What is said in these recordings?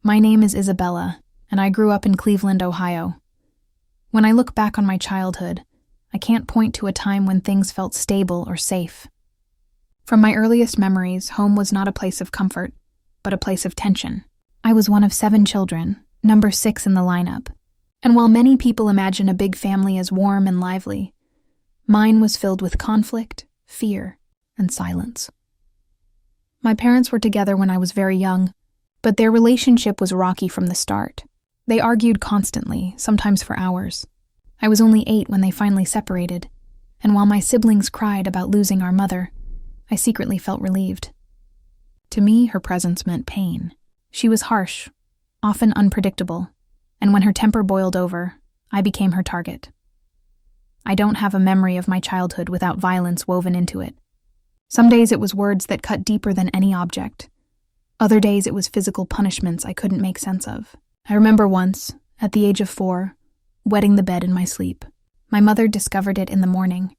My name is Isabella, and I grew up in Cleveland, Ohio. When I look back on my childhood, I can't point to a time when things felt stable or safe. From my earliest memories, home was not a place of comfort, but a place of tension. I was one of 7 children, number 6 in the lineup, and while many people imagine a big family as warm and lively, mine was filled with conflict, fear, and silence. My parents were together when I was very young, but their relationship was rocky from the start. They argued constantly, sometimes for hours. I was only 8 when they finally separated, and while my siblings cried about losing our mother, I secretly felt relieved. To me, her presence meant pain. She was harsh, often unpredictable, and when her temper boiled over, I became her target. I don't have a memory of my childhood without violence woven into it. Some days it was words that cut deeper than any object. Other days it was physical punishments I couldn't make sense of. I remember once, at the age of 4, wetting the bed in my sleep. My mother discovered it in the morning.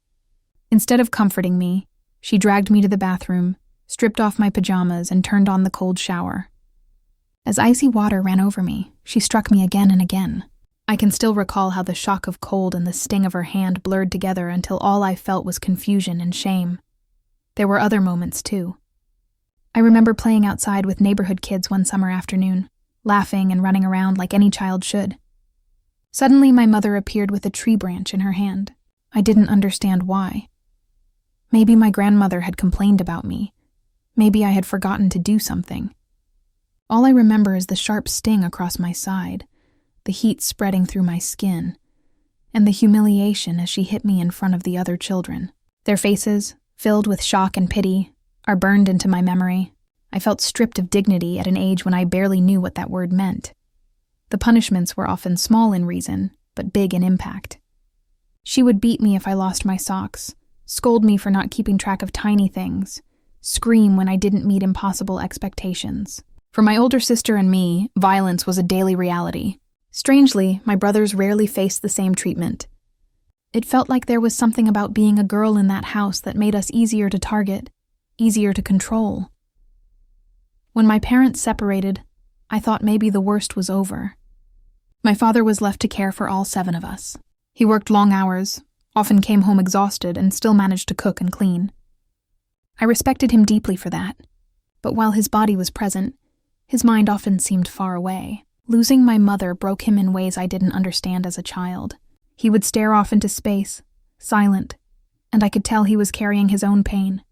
Instead of comforting me, she dragged me to the bathroom, stripped off my pajamas, and turned on the cold shower. As icy water ran over me, she struck me again and again. I can still recall how the shock of cold and the sting of her hand blurred together until all I felt was confusion and shame. There were other moments, too. I remember playing outside with neighborhood kids one summer afternoon, laughing and running around like any child should. Suddenly, my mother appeared with a tree branch in her hand. I didn't understand why. Maybe my grandmother had complained about me. Maybe I had forgotten to do something. All I remember is the sharp sting across my side, the heat spreading through my skin, and the humiliation as she hit me in front of the other children. Their faces, filled with shock and pity, are burned into my memory. I felt stripped of dignity at an age when I barely knew what that word meant. The punishments were often small in reason, but big in impact. She would beat me if I lost my socks, scold me for not keeping track of tiny things, scream when I didn't meet impossible expectations. For my older sister and me, violence was a daily reality. Strangely, my brothers rarely faced the same treatment. It felt like there was something about being a girl in that house that made us easier to target, easier to control. When my parents separated, I thought maybe the worst was over. My father was left to care for all 7 of us. He worked long hours, often came home exhausted, and still managed to cook and clean. I respected him deeply for that, but while his body was present, his mind often seemed far away. Losing my mother broke him in ways I didn't understand as a child. He would stare off into space, silent, and I could tell he was carrying his own pain.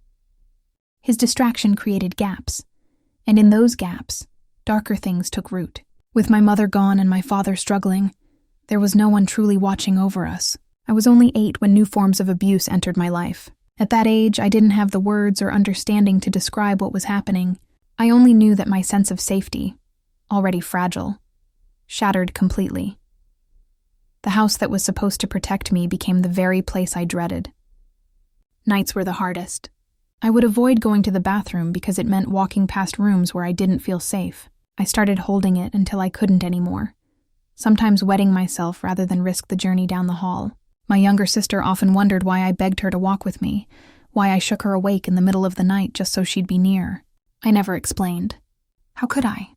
His distraction created gaps, and in those gaps, darker things took root. With my mother gone and my father struggling, there was no one truly watching over us. I was only 8 when new forms of abuse entered my life. At that age, I didn't have the words or understanding to describe what was happening. I only knew that my sense of safety, already fragile, shattered completely. The house that was supposed to protect me became the very place I dreaded. Nights were the hardest. I would avoid going to the bathroom because it meant walking past rooms where I didn't feel safe. I started holding it until I couldn't anymore, sometimes wetting myself rather than risk the journey down the hall. My younger sister often wondered why I begged her to walk with me, why I shook her awake in the middle of the night just so she'd be near. I never explained. How could I?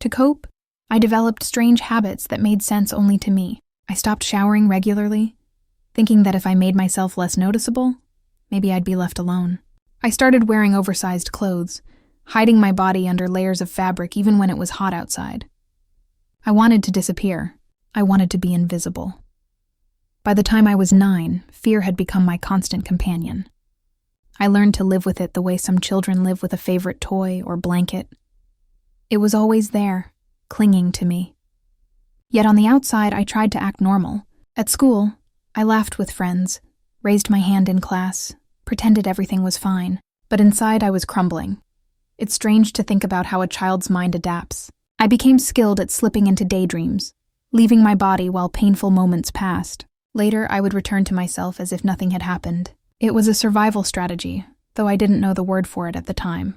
To cope, I developed strange habits that made sense only to me. I stopped showering regularly, thinking that if I made myself less noticeable, maybe I'd be left alone. I started wearing oversized clothes, hiding my body under layers of fabric even when it was hot outside. I wanted to disappear. I wanted to be invisible. By the time I was 9, fear had become my constant companion. I learned to live with it the way some children live with a favorite toy or blanket. It was always there, clinging to me. Yet on the outside, I tried to act normal. At school, I laughed with friends, raised my hand in class, pretended everything was fine. But inside, I was crumbling. It's strange to think about how a child's mind adapts. I became skilled at slipping into daydreams, leaving my body while painful moments passed. Later, I would return to myself as if nothing had happened. It was a survival strategy, though I didn't know the word for it at the time.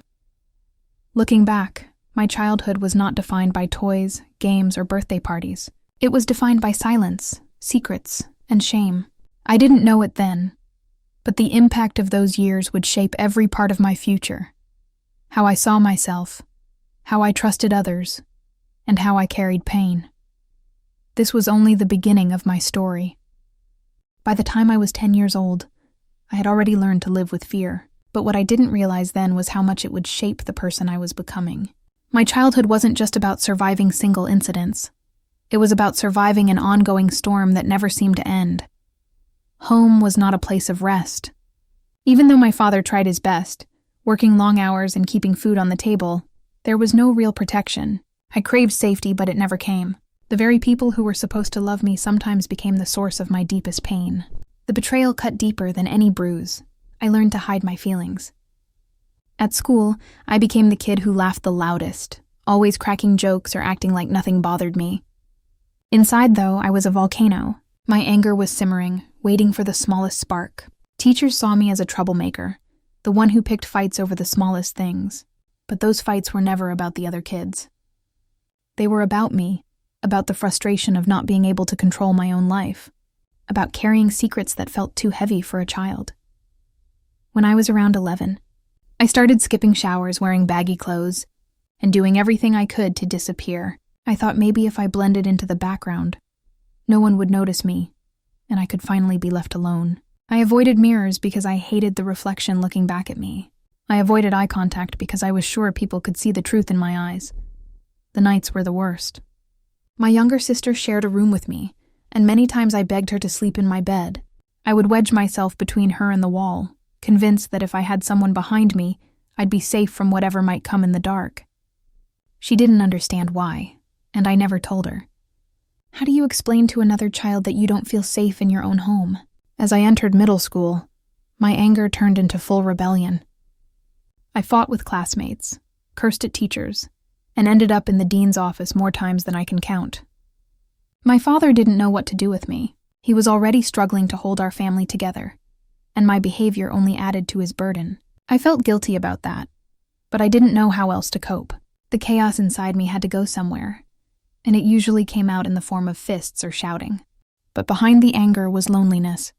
Looking back, my childhood was not defined by toys, games, or birthday parties. It was defined by silence, secrets, and shame. I didn't know it then, but the impact of those years would shape every part of my future. How I saw myself, how I trusted others, and how I carried pain. This was only the beginning of my story. By the time I was 10 years old, I had already learned to live with fear, but what I didn't realize then was how much it would shape the person I was becoming. My childhood wasn't just about surviving single incidents. It was about surviving an ongoing storm that never seemed to end. Home was not a place of rest. Even though my father tried his best, working long hours and keeping food on the table, there was no real protection. I craved safety, but it never came. The very people who were supposed to love me sometimes became the source of my deepest pain. The betrayal cut deeper than any bruise. I learned to hide my feelings. At school, I became the kid who laughed the loudest, always cracking jokes or acting like nothing bothered me. Inside, though, I was a volcano. My anger was simmering, waiting for the smallest spark. Teachers saw me as a troublemaker, the one who picked fights over the smallest things. But those fights were never about the other kids. They were about me, about the frustration of not being able to control my own life, about carrying secrets that felt too heavy for a child. When I was around 11, I started skipping showers, wearing baggy clothes, and doing everything I could to disappear. I thought maybe if I blended into the background, no one would notice me, and I could finally be left alone. I avoided mirrors because I hated the reflection looking back at me. I avoided eye contact because I was sure people could see the truth in my eyes. The nights were the worst. My younger sister shared a room with me, and many times I begged her to sleep in my bed. I would wedge myself between her and the wall, convinced that if I had someone behind me, I'd be safe from whatever might come in the dark. She didn't understand why, and I never told her. How do you explain to another child that you don't feel safe in your own home? As I entered middle school, my anger turned into full rebellion. I fought with classmates, cursed at teachers, and ended up in the dean's office more times than I can count. My father didn't know what to do with me. He was already struggling to hold our family together, and my behavior only added to his burden. I felt guilty about that, but I didn't know how else to cope. The chaos inside me had to go somewhere, and it usually came out in the form of fists or shouting. But behind the anger was loneliness.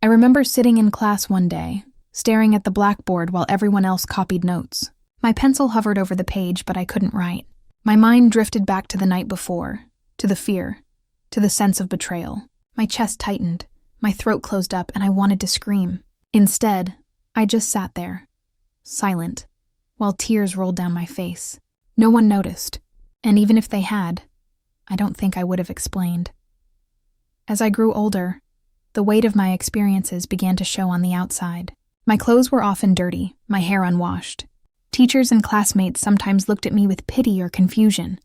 I remember sitting in class one day, staring at the blackboard while everyone else copied notes. My pencil hovered over the page, but I couldn't write. My mind drifted back to the night before, to the fear, to the sense of betrayal. My chest tightened, my throat closed up, and I wanted to scream. Instead, I just sat there, silent, while tears rolled down my face. No one noticed, and even if they had, I don't think I would have explained. As I grew older, the weight of my experiences began to show on the outside. My clothes were often dirty, my hair unwashed. Teachers and classmates sometimes looked at me with pity or confusion.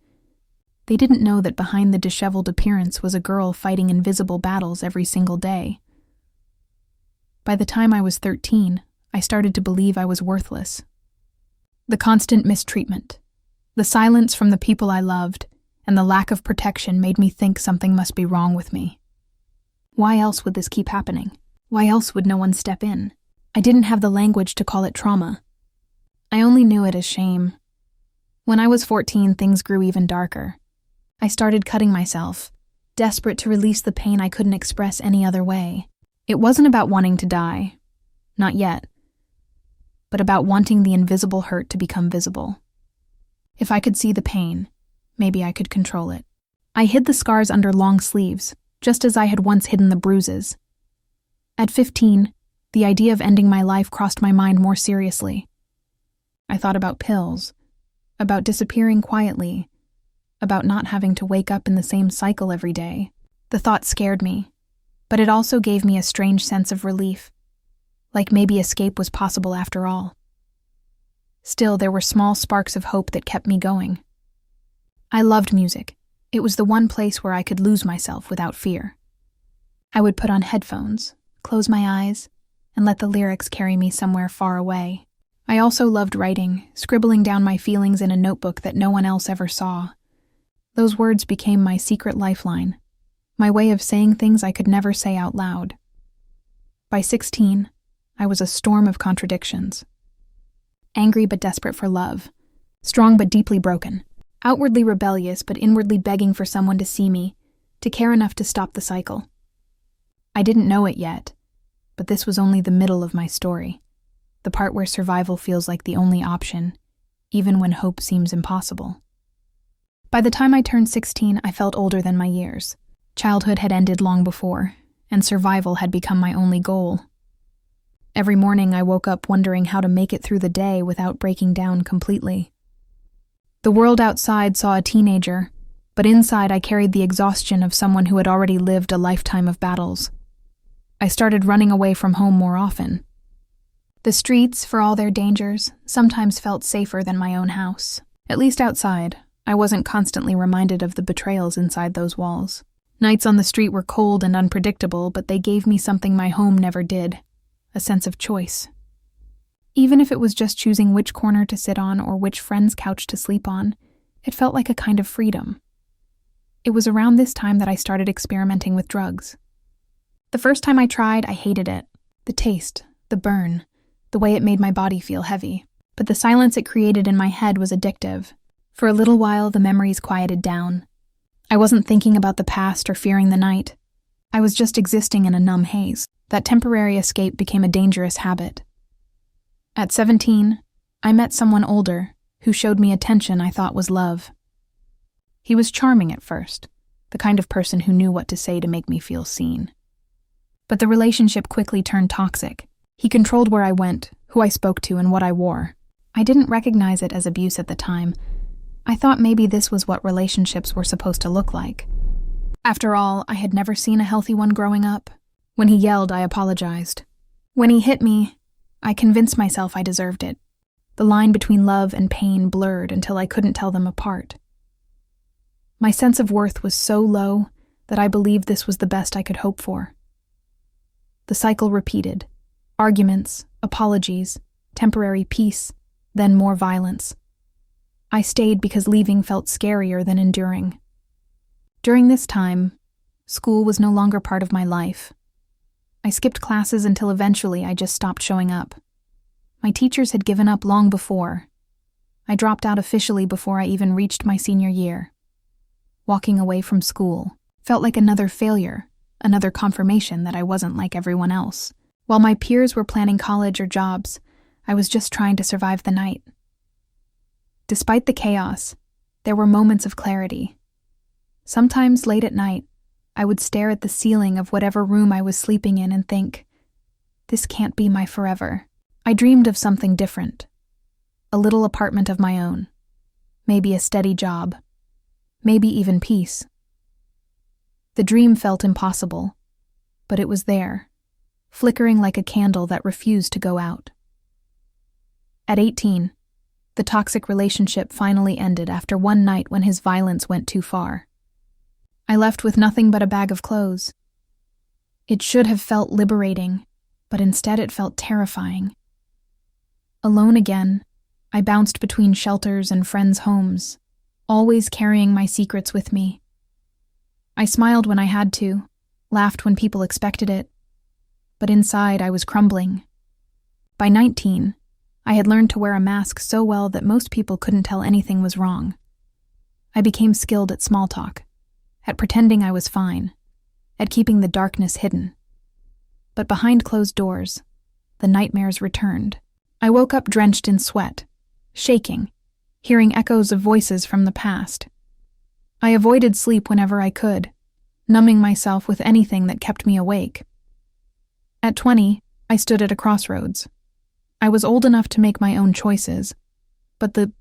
They didn't know that behind the disheveled appearance was a girl fighting invisible battles every single day. By the time I was 13, I started to believe I was worthless. The constant mistreatment, the silence from the people I loved, and the lack of protection made me think something must be wrong with me. Why else would this keep happening? Why else would no one step in? I didn't have the language to call it trauma. I only knew it as shame. When I was 14, things grew even darker. I started cutting myself, desperate to release the pain I couldn't express any other way. It wasn't about wanting to die, not yet, but about wanting the invisible hurt to become visible. If I could see the pain, maybe I could control it. I hid the scars under long sleeves, just as I had once hidden the bruises. At 15, the idea of ending my life crossed my mind more seriously. I thought about pills, about disappearing quietly, about not having to wake up in the same cycle every day. The thought scared me, but it also gave me a strange sense of relief, like maybe escape was possible after all. Still, there were small sparks of hope that kept me going. I loved music. It was the one place where I could lose myself without fear. I would put on headphones, close my eyes, and let the lyrics carry me somewhere far away. I also loved writing, scribbling down my feelings in a notebook that no one else ever saw. Those words became my secret lifeline, my way of saying things I could never say out loud. By 16, I was a storm of contradictions. Angry but desperate for love, strong but deeply broken, outwardly rebellious but inwardly begging for someone to see me, to care enough to stop the cycle. I didn't know it yet, but this was only the middle of my story, the part where survival feels like the only option, even when hope seems impossible. By the time I turned 16, I felt older than my years. Childhood had ended long before, and survival had become my only goal. Every morning I woke up wondering how to make it through the day without breaking down completely. The world outside saw a teenager, but inside I carried the exhaustion of someone who had already lived a lifetime of battles. I started running away from home more often. The streets, for all their dangers, sometimes felt safer than my own house. At least outside, I wasn't constantly reminded of the betrayals inside those walls. Nights on the street were cold and unpredictable, but they gave me something my home never did: a sense of choice. Even if it was just choosing which corner to sit on or which friend's couch to sleep on, it felt like a kind of freedom. It was around this time that I started experimenting with drugs. The first time I tried, I hated it. The taste, the burn, the way it made my body feel heavy. But the silence it created in my head was addictive. For a little while, the memories quieted down. I wasn't thinking about the past or fearing the night. I was just existing in a numb haze. That temporary escape became a dangerous habit. At 17, I met someone older who showed me attention I thought was love. He was charming at first, the kind of person who knew what to say to make me feel seen. But the relationship quickly turned toxic. He controlled where I went, who I spoke to, and what I wore. I didn't recognize it as abuse at the time. I thought maybe this was what relationships were supposed to look like. After all, I had never seen a healthy one growing up. When he yelled, I apologized. When he hit me, I convinced myself I deserved it. The line between love and pain blurred until I couldn't tell them apart. My sense of worth was so low that I believed this was the best I could hope for. The cycle repeated. Arguments, apologies, temporary peace, then more violence. I stayed because leaving felt scarier than enduring. During this time, school was no longer part of my life. I skipped classes until eventually I just stopped showing up. My teachers had given up long before. I dropped out officially before I even reached my senior year. Walking away from school felt like another failure, another confirmation that I wasn't like everyone else. While my peers were planning college or jobs, I was just trying to survive the night. Despite the chaos, there were moments of clarity. Sometimes late at night, I would stare at the ceiling of whatever room I was sleeping in and think, this can't be my forever. I dreamed of something different. A little apartment of my own. Maybe a steady job. Maybe even peace. The dream felt impossible, but it was there, flickering like a candle that refused to go out. At 18, the toxic relationship finally ended after one night when his violence went too far. I left with nothing but a bag of clothes. It should have felt liberating, but instead it felt terrifying. Alone again, I bounced between shelters and friends' homes, always carrying my secrets with me. I smiled when I had to, laughed when people expected it, but inside I was crumbling. By 19, I had learned to wear a mask so well that most people couldn't tell anything was wrong. I became skilled at small talk, at pretending I was fine, at keeping the darkness hidden. But behind closed doors, the nightmares returned. I woke up drenched in sweat, shaking, hearing echoes of voices from the past. I avoided sleep whenever I could, numbing myself with anything that kept me awake. At 20, I stood at a crossroads. I was old enough to make my own choices, but the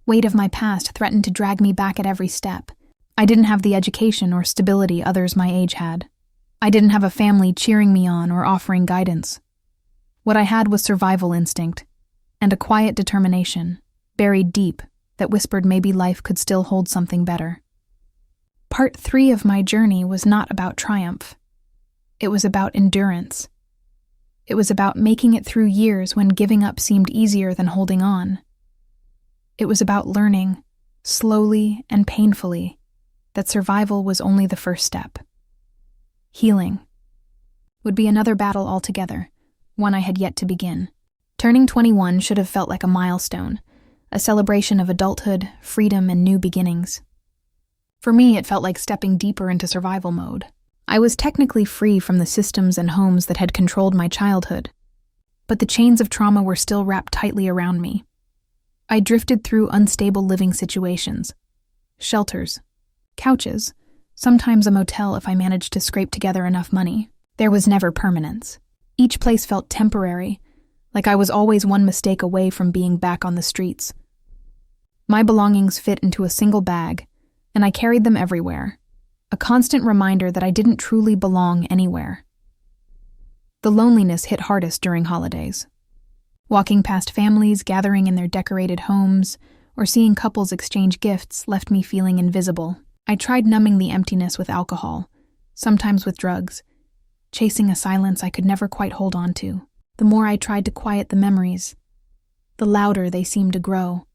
weight of my past threatened to drag me back at every step. I didn't have the education or stability others my age had. I didn't have a family cheering me on or offering guidance. What I had was survival instinct, and a quiet determination, buried deep, that whispered maybe life could still hold something better. Part 3 of my journey was not about triumph. It was about endurance. It was about making it through years when giving up seemed easier than holding on. It was about learning, slowly and painfully, that survival was only the first step. Healing would be another battle altogether, one I had yet to begin. Turning 21 should have felt like a milestone, a celebration of adulthood, freedom, and new beginnings. For me, it felt like stepping deeper into survival mode. I was technically free from the systems and homes that had controlled my childhood, but the chains of trauma were still wrapped tightly around me. I drifted through unstable living situations, shelters, couches, sometimes a motel if I managed to scrape together enough money. There was never permanence. Each place felt temporary, like I was always one mistake away from being back on the streets. My belongings fit into a single bag, and I carried them everywhere, a constant reminder that I didn't truly belong anywhere. The loneliness hit hardest during holidays. Walking past families gathering in their decorated homes, or seeing couples exchange gifts left me feeling invisible. I tried numbing the emptiness with alcohol, sometimes with drugs, chasing a silence I could never quite hold on to. The more I tried to quiet the memories, the louder they seemed to grow.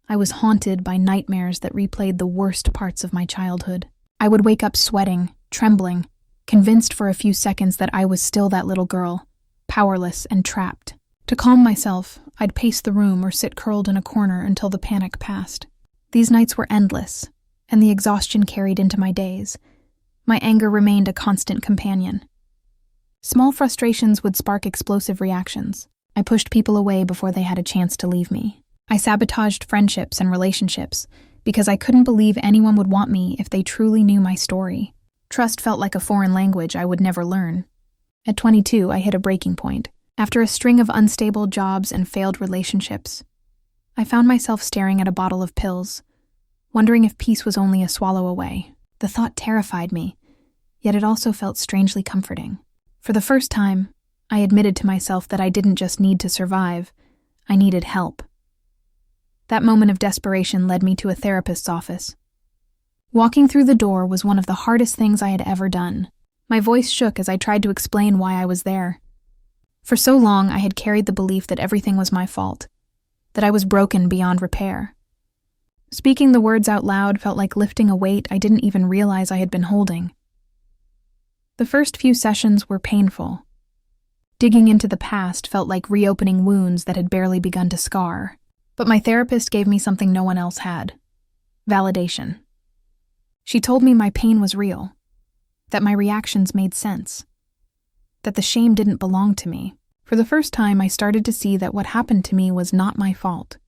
I was haunted by nightmares that replayed the worst parts of my childhood. I would wake up sweating, trembling, convinced for a few seconds that I was still that little girl, powerless and trapped. To calm myself, I'd pace the room or sit curled in a corner until the panic passed. These nights were endless, and the exhaustion carried into my days. My anger remained a constant companion. Small frustrations would spark explosive reactions. I pushed people away before they had a chance to leave me. I sabotaged friendships and relationships because I couldn't believe anyone would want me if they truly knew my story. Trust felt like a foreign language I would never learn. At 22, I hit a breaking point. After a string of unstable jobs and failed relationships, I found myself staring at a bottle of pills, wondering if peace was only a swallow away. The thought terrified me, yet it also felt strangely comforting. For the first time, I admitted to myself that I didn't just need to survive, I needed help. That moment of desperation led me to a therapist's office. Walking through the door was one of the hardest things I had ever done. My voice shook as I tried to explain why I was there. For so long, I had carried the belief that everything was my fault, that I was broken beyond repair. Speaking the words out loud felt like lifting a weight I didn't even realize I had been holding. The first few sessions were painful. Digging into the past felt like reopening wounds that had barely begun to scar. But my therapist gave me something no one else had: validation. She told me my pain was real, that my reactions made sense, that the shame didn't belong to me. For the first time, I started to see that what happened to me was not my fault.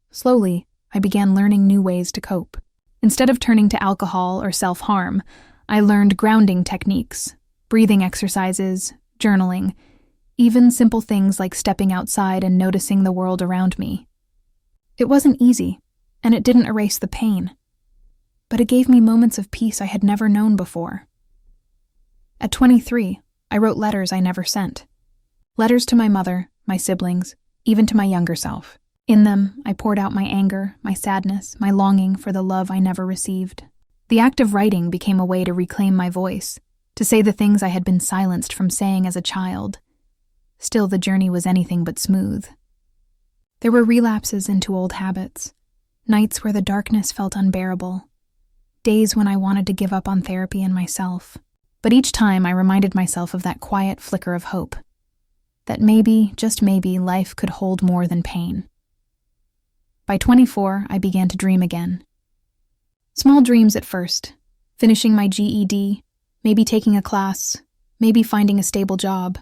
Slowly, I began learning new ways to cope. Instead of turning to alcohol or self-harm, I learned grounding techniques, breathing exercises, journaling, even simple things like stepping outside and noticing the world around me. It wasn't easy, and it didn't erase the pain, but it gave me moments of peace I had never known before. At 23, I wrote letters I never sent. Letters to my mother, my siblings, even to my younger self. In them, I poured out my anger, my sadness, my longing for the love I never received. The act of writing became a way to reclaim my voice, to say the things I had been silenced from saying as a child. Still, the journey was anything but smooth. There were relapses into old habits, nights where the darkness felt unbearable, days when I wanted to give up on therapy and myself. But each time I reminded myself of that quiet flicker of hope, that maybe, just maybe, life could hold more than pain. By 24, I began to dream again. Small dreams at first, finishing my GED, maybe taking a class, maybe finding a stable job.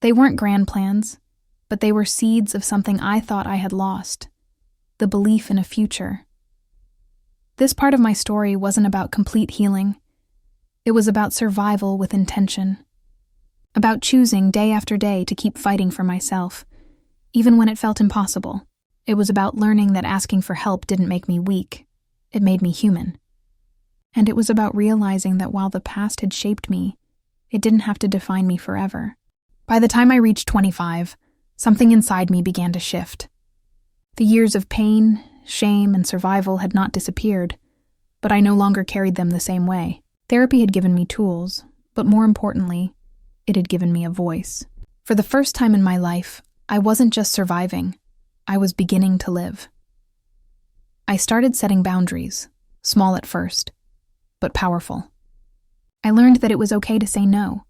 They weren't grand plans, but they were seeds of something I thought I had lost, the belief in a future. This part of my story wasn't about complete healing. It was about survival with intention, about choosing day after day to keep fighting for myself, even when it felt impossible. It was about learning that asking for help didn't make me weak, it made me human. And it was about realizing that while the past had shaped me, it didn't have to define me forever. By the time I reached 25, something inside me began to shift. The years of pain, shame, and survival had not disappeared, but I no longer carried them the same way. Therapy had given me tools, but more importantly, it had given me a voice. For the first time in my life, I wasn't just surviving, I was beginning to live. I started setting boundaries, small at first, but powerful. I learned that it was okay to say no,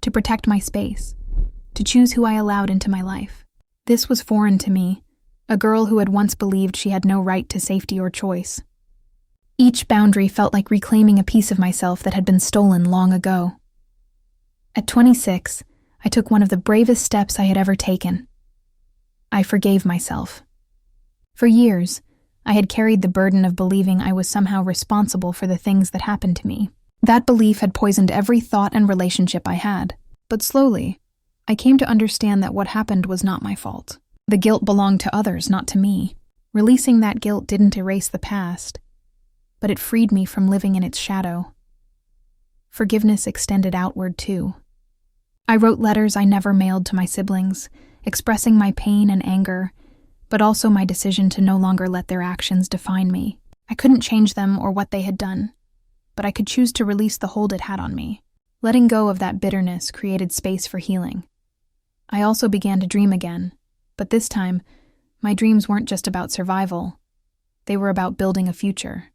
to protect my space, to choose who I allowed into my life. This was foreign to me, a girl who had once believed she had no right to safety or choice. Each boundary felt like reclaiming a piece of myself that had been stolen long ago. At 26, I took one of the bravest steps I had ever taken. I forgave myself. For years, I had carried the burden of believing I was somehow responsible for the things that happened to me. That belief had poisoned every thought and relationship I had. But slowly, I came to understand that what happened was not my fault. The guilt belonged to others, not to me. Releasing that guilt didn't erase the past, but it freed me from living in its shadow. Forgiveness extended outward, too. I wrote letters I never mailed to my siblings, expressing my pain and anger, but also my decision to no longer let their actions define me. I couldn't change them or what they had done, but I could choose to release the hold it had on me. Letting go of that bitterness created space for healing. I also began to dream again, but this time, my dreams weren't just about survival. They were about building a future.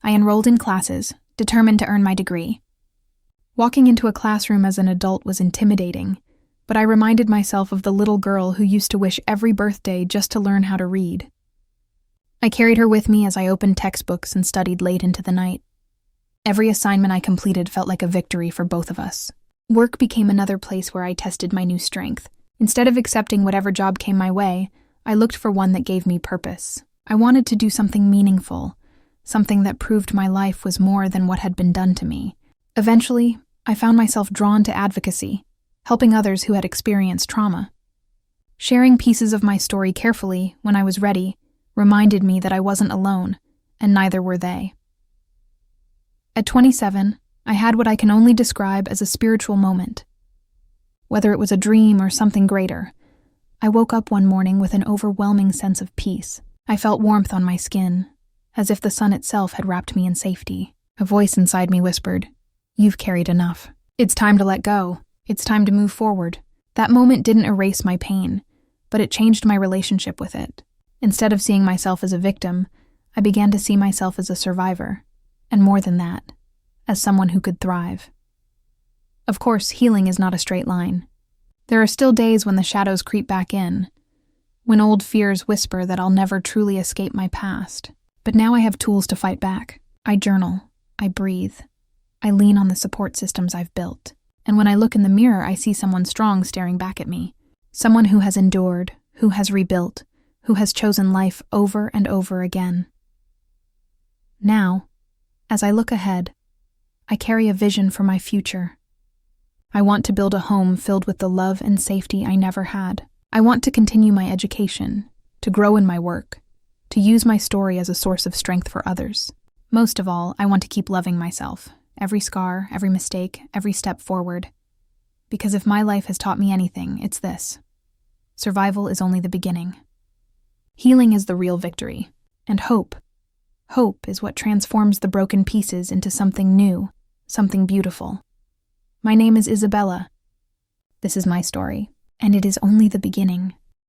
I enrolled in classes, determined to earn my degree. Walking into a classroom as an adult was intimidating, but I reminded myself of the little girl who used to wish every birthday just to learn how to read. I carried her with me as I opened textbooks and studied late into the night. Every assignment I completed felt like a victory for both of us. Work became another place where I tested my new strength. Instead of accepting whatever job came my way, I looked for one that gave me purpose. I wanted to do something meaningful, something that proved my life was more than what had been done to me. Eventually, I found myself drawn to advocacy, helping others who had experienced trauma. Sharing pieces of my story carefully, when I was ready, reminded me that I wasn't alone, and neither were they. At 27, I had what I can only describe as a spiritual moment. Whether it was a dream or something greater, I woke up one morning with an overwhelming sense of peace. I felt warmth on my skin, as if the sun itself had wrapped me in safety. A voice inside me whispered, "You've carried enough. It's time to let go. It's time to move forward." That moment didn't erase my pain, but it changed my relationship with it. Instead of seeing myself as a victim, I began to see myself as a survivor, and more than that, as someone who could thrive. Of course, healing is not a straight line. There are still days when the shadows creep back in, when old fears whisper that I'll never truly escape my past. But now I have tools to fight back. I journal, I breathe, I lean on the support systems I've built. And when I look in the mirror, I see someone strong staring back at me. Someone who has endured, who has rebuilt, who has chosen life over and over again. Now, as I look ahead, I carry a vision for my future. I want to build a home filled with the love and safety I never had. I want to continue my education, to grow in my work, to use my story as a source of strength for others. Most of all, I want to keep loving myself, every scar, every mistake, every step forward. Because if my life has taught me anything, it's this: survival is only the beginning. Healing is the real victory. And hope is what transforms the broken pieces into something new, something beautiful. My name is Isabella. This is my story, and it is only the beginning.